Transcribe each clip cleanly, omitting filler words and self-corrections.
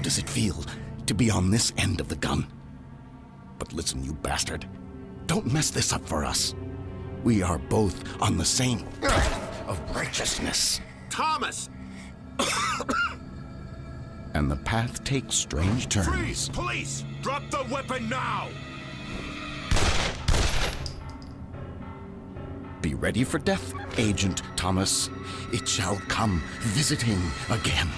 does it feel to be on this end of the gun? But listen, you bastard. Don't mess this up for us. We are both on the same of righteousness. Thomas! And the path takes strange turns. Freeze! Police! Drop the weapon now! Be ready for death, Agent Thomas. It shall come visiting again.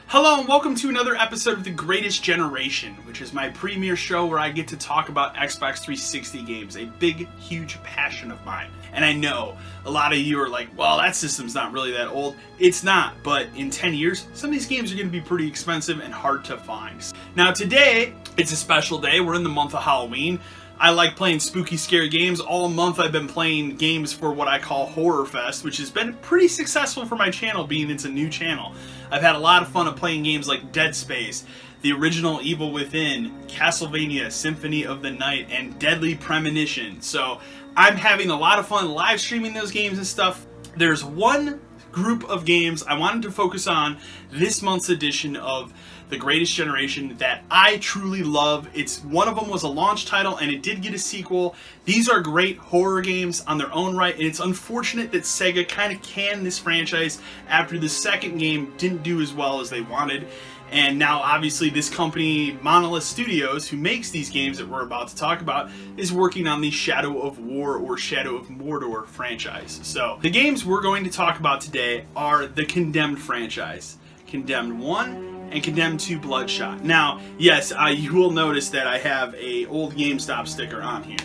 Hello and welcome to another episode of The Greatest Generation, which is my premiere show where I get to talk about Xbox 360 games, a big, huge passion of mine. And I know a lot of you are like, well, that system's not really that old. It's not, but in 10 years, some of these games are going to be pretty expensive and hard to find. Now today, it's a special day. We're in the month of Halloween. I like playing spooky, scary games. All month I've been playing games for what I call Horror Fest, which has been pretty successful for my channel, being it's a new channel. I've had a lot of fun of playing games like Dead Space, the original Evil Within, Castlevania, Symphony of the Night, and Deadly Premonition. So I'm having a lot of fun live streaming those games and stuff. There's one group of games I wanted to focus on this month's edition of The Greatest Generation that I truly love. One of them was a launch title and it did get a sequel. These are great horror games on their own right, and it's unfortunate that Sega kind of canned this franchise after the second game didn't do as well as they wanted. And now obviously this company, Monolith Studios, who makes these games that we're about to talk about, is working on the Shadow of War or Shadow of Mordor franchise. So the games we're going to talk about today are the Condemned franchise. Condemned 1 and Condemned 2 Bloodshot. Now, yes, you will notice that I have a old GameStop sticker on here.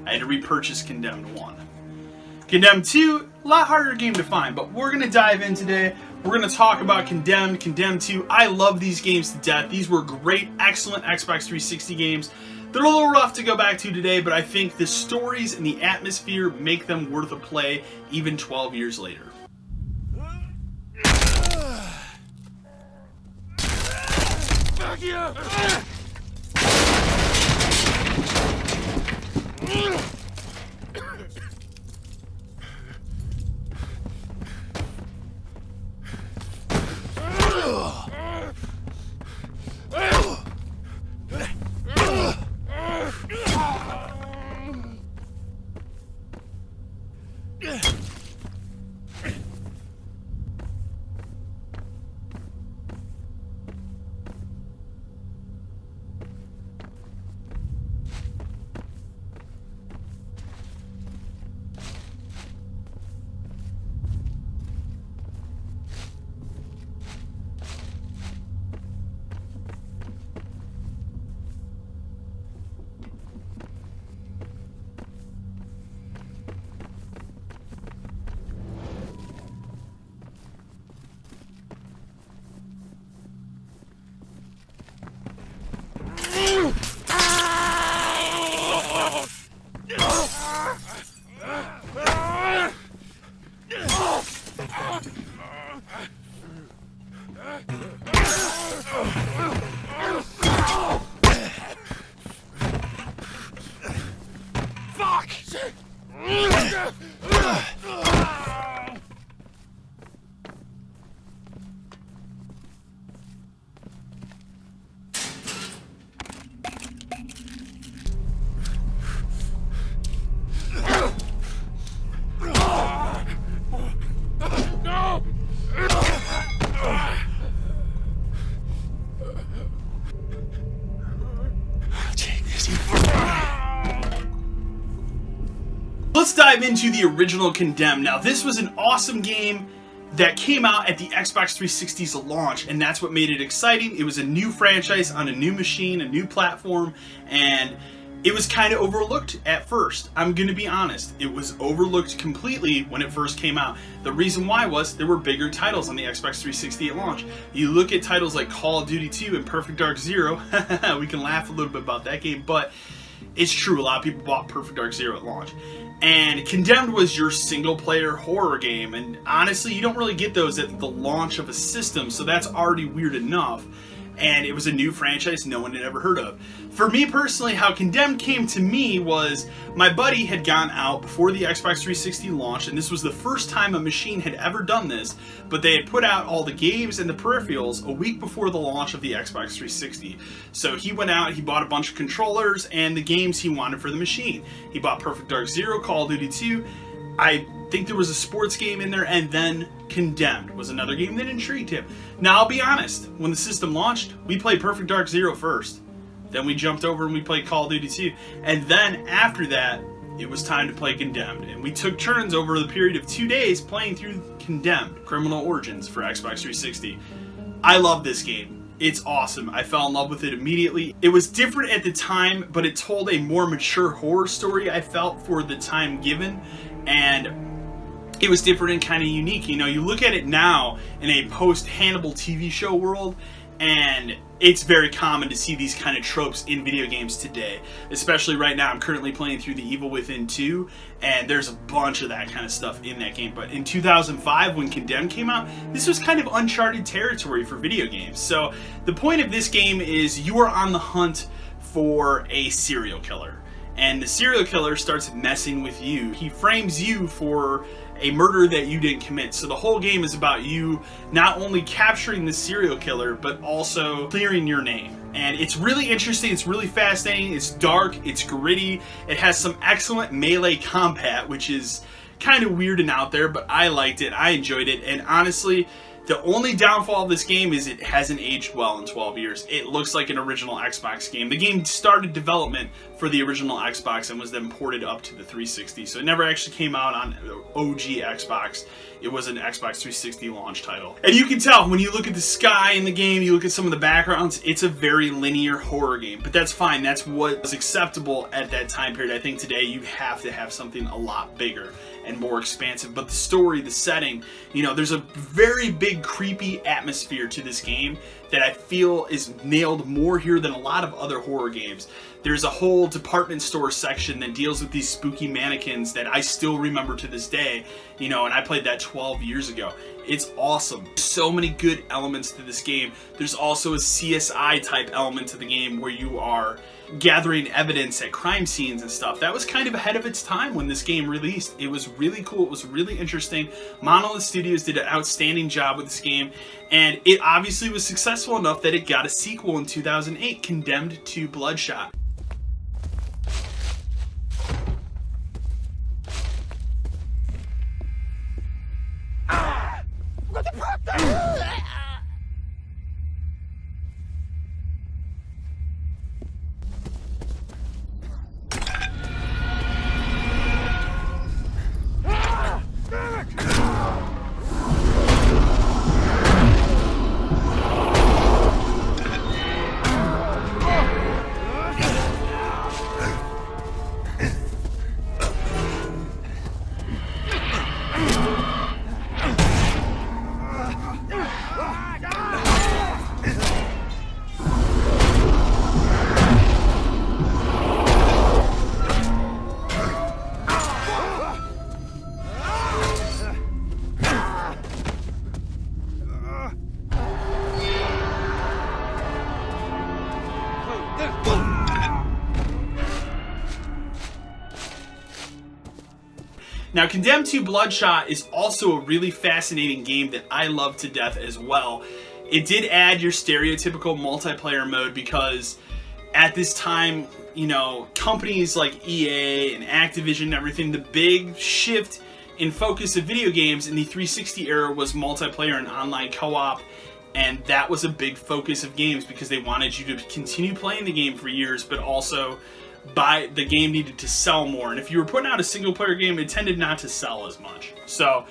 I had to repurchase Condemned 1. Condemned 2, a lot harder game to find, but we're going to dive in today. We're going to talk about Condemned, Condemned 2. I love these games to death. These were great, excellent Xbox 360 games. They're a little rough to go back to today, but I think the stories and the atmosphere make them worth a play even 12 years later. Fuck you! Let's dive into the original Condemned. Now, this was an awesome game that came out at the Xbox 360's launch, and that's what made it exciting. It was a new franchise on a new machine, a new platform, and it was kind of overlooked at first. I'm going to be honest. It was overlooked completely when it first came out. The reason why was there were bigger titles on the Xbox 360 at launch. You look at titles like Call of Duty 2 and Perfect Dark Zero. We can laugh a little bit about that game, but it's true. A lot of people bought Perfect Dark Zero at launch. And Condemned was your single-player horror game. And honestly, you don't really get those at the launch of a system, so that's already weird enough. And it was a new franchise no one had ever heard of. For me personally, how Condemned came to me was my buddy had gone out before the Xbox 360 launched, and this was the first time a machine had ever done this, but they had put out all the games and the peripherals a week before the launch of the Xbox 360. So he went out, he bought a bunch of controllers and the games he wanted for the machine. He bought Perfect Dark Zero, Call of Duty 2, I think there was a sports game in there, and then Condemned was another game that intrigued him. Now, I'll be honest, when the system launched, we played Perfect Dark Zero first. Then we jumped over and we played Call of Duty 2. And then, after that, it was time to play Condemned. And we took turns over the period of 2 days playing through Condemned, Criminal Origins for Xbox 360. I love this game. It's awesome. I fell in love with it immediately. It was different at the time, but it told a more mature horror story, I felt, for the time given. And it was different and kind of unique. You know, you look at it now in a post-Hannibal TV show world, and it's very common to see these kind of tropes in video games today. Especially right now, I'm currently playing through The Evil Within 2, and there's a bunch of that kind of stuff in that game. But in 2005, when Condemned came out, this was kind of uncharted territory for video games. So the point of this game is you are on the hunt for a serial killer. And the serial killer starts messing with you. He frames you for a murder that you didn't commit. So the whole game is about you not only capturing the serial killer, but also clearing your name. And it's really interesting, it's really fascinating, it's dark, it's gritty, it has some excellent melee combat, which is kind of weird and out there, but I liked it, I enjoyed it, and honestly, the only downfall of this game is it hasn't aged well in 12 years. It looks like an original Xbox game. The game started development for the original Xbox and was then ported up to the 360. So it never actually came out on OG Xbox. It was an Xbox 360 launch title. And you can tell when you look at the sky in the game, you look at some of the backgrounds, it's a very linear horror game. But that's fine. That's what was acceptable at that time period. I think today you have to have something a lot bigger and more expansive. But the story, the setting, you know, there's a very big creepy atmosphere to this game that I feel is nailed more here than a lot of other horror games. There's a whole department store section that deals with these spooky mannequins that I still remember to this day, you know, and I played that 12 years ago. It's awesome. So many good elements to this game. There's also a CSI type element to the game where you are gathering evidence at crime scenes and stuff. That was kind of ahead of its time when this game released. It was really cool. It was really interesting. Monolith Studios did an outstanding job with this game, and it obviously was successful enough that it got a sequel in 2008, Condemned to Bloodshot. Now, Condemned 2 Bloodshot is also a really fascinating game that I love to death as well. It did add your stereotypical multiplayer mode because at this time, you know, companies like EA and Activision and everything, the big shift in focus of video games in the 360 era was multiplayer and online co-op, and that was a big focus of games because they wanted you to continue playing the game for years, but also the game needed to sell more. And if you were putting out a single player game, it tended not to sell as much. So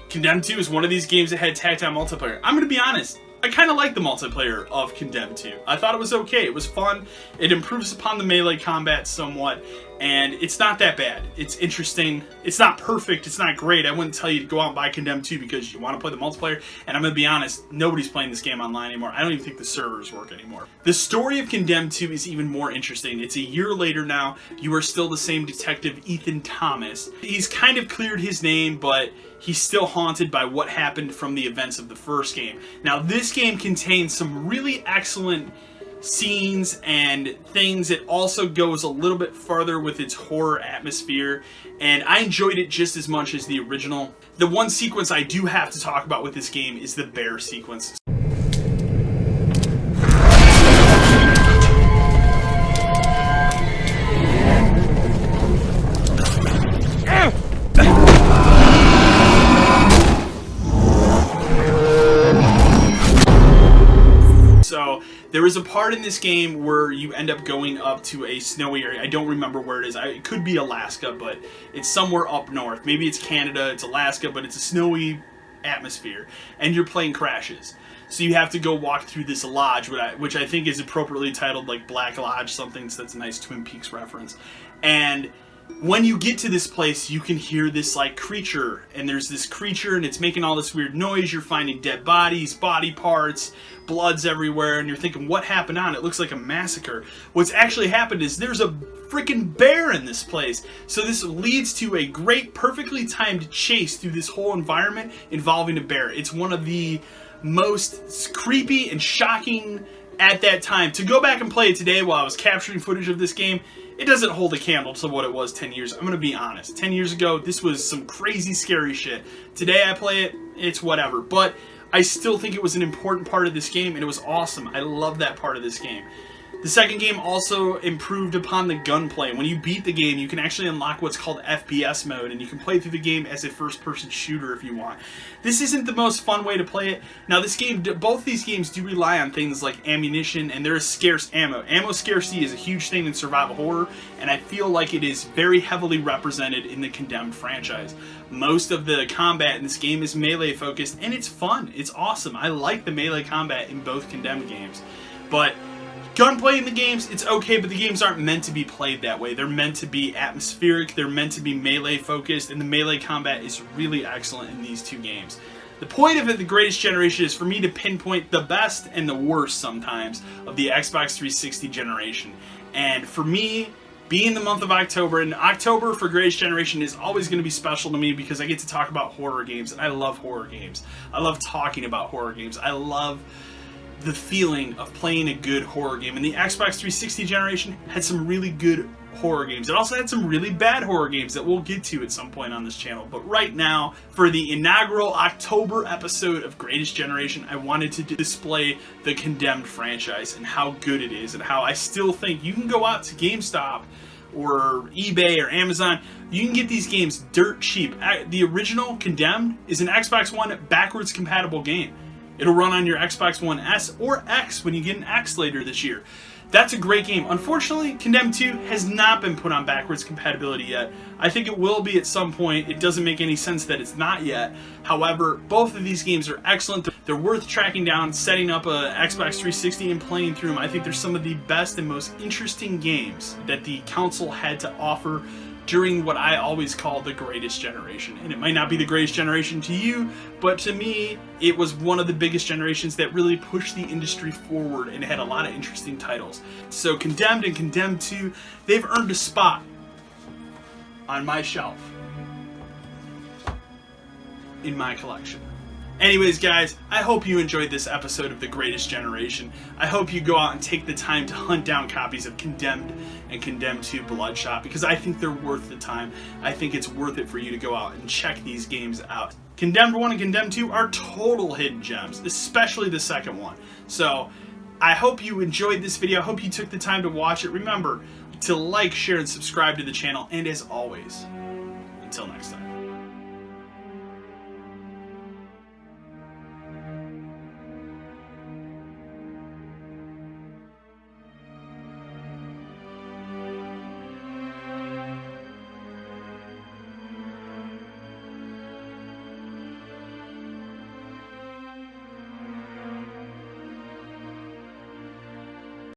Condemned 2 is one of these games that had tactile multiplayer. I'm going to be honest, I kind of like the multiplayer of Condemned 2. I thought it was okay. It was fun. It improves upon the melee combat somewhat, and it's not that bad. It's interesting. It's not perfect. It's not great. I wouldn't tell you to go out and buy Condemned 2 because you want to play the multiplayer, and I'm going to be honest, nobody's playing this game online anymore. I don't even think the servers work anymore. The story of Condemned 2 is even more interesting. It's a year later now. You are still the same detective, Ethan Thomas. He's kind of cleared his name, but he's still haunted by what happened from the events of the first game. Now, this game contains some really excellent scenes and things. It also goes a little bit farther with its horror atmosphere, and I enjoyed it just as much as the original. The one sequence I do have to talk about with this game is the bear sequence. So there is a part in this game where you end up going up to a snowy area. I don't remember where it is. It could be Alaska, but it's somewhere up north. Maybe it's Canada, it's Alaska, but it's a snowy atmosphere. And you're playing Crashes. So you have to go walk through this lodge, which I think is appropriately titled like Black Lodge something, so that's a nice Twin Peaks reference. And when you get to this place, you can hear this like creature, and there's this creature and it's making all this weird noise. You're finding dead bodies, body parts, blood's everywhere, and you're thinking, what happened on? It looks like a massacre. What's actually happened is there's a freaking bear in this place. So this leads to a great, perfectly timed chase through this whole environment involving a bear. It's one of the most creepy and shocking at that time. To go back and play it today while I was capturing footage of this game, it doesn't hold a candle to what it was 10 years. I'm going to be honest. 10 years ago, this was some crazy, scary shit. Today I play it, it's whatever. But I still think it was an important part of this game, and it was awesome. I love that part of this game. The second game also improved upon the gunplay. When you beat the game, you can actually unlock what's called FPS mode, and you can play through the game as a first-person shooter if you want. This isn't the most fun way to play it. Now, this game, both these games do rely on things like ammunition, and there is scarce ammo. Ammo scarcity is a huge thing in survival horror, and I feel like it is very heavily represented in the Condemned franchise. Most of the combat in this game is melee-focused, and it's fun. It's awesome. I like the melee combat in both Condemned games, but gunplay in the games, it's okay, but the games aren't meant to be played that way. They're meant to be atmospheric, they're meant to be melee focused, and the melee combat is really excellent in these two games. The point of it, The Greatest Generation, is for me to pinpoint the best and the worst sometimes of the Xbox 360 generation. And for me, being the month of October, and October for Greatest Generation is always going to be special to me because I get to talk about horror games, and I love horror games. I love talking about horror games. I love the feeling of playing a good horror game. And the Xbox 360 generation had some really good horror games. It also had some really bad horror games that we'll get to at some point on this channel. But right now, for the inaugural October episode of Greatest Generation, I wanted to display the Condemned franchise and how good it is, and how I still think you can go out to GameStop or eBay or Amazon, you can get these games dirt cheap. The original Condemned is an Xbox One backwards compatible game. It'll run on your Xbox One S or X when you get an X later this year. That's a great game. Unfortunately, Condemned 2 has not been put on backwards compatibility yet. I think it will be at some point. It doesn't make any sense that it's not yet. However, both of these games are excellent. They're worth tracking down, setting up a Xbox 360 and playing through them. I think they're some of the best and most interesting games that the console had to offer during what I always call the Greatest Generation. And it might not be the Greatest Generation to you, but to me, it was one of the biggest generations that really pushed the industry forward and had a lot of interesting titles. So Condemned and Condemned 2, they've earned a spot on my shelf in my collection. Anyways, guys, I hope you enjoyed this episode of The Greatest Generation. I hope you go out and take the time to hunt down copies of Condemned and Condemned 2 Bloodshot, because I think they're worth the time. I think it's worth it for you to go out and check these games out. Condemned 1 and Condemned 2 are total hidden gems, especially the second one. So, I hope you enjoyed this video. I hope you took the time to watch it. Remember to like, share, and subscribe to the channel. And as always, until next time.